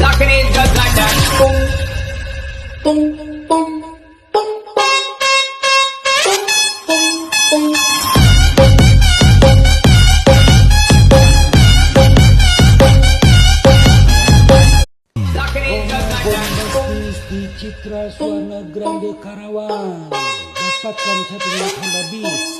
Rocking it just like that. Boom, boom, boom, boom, boom, boom, boom, boom. Di Citra Suwana Grande Karawang, dapatkan satu hamba bis.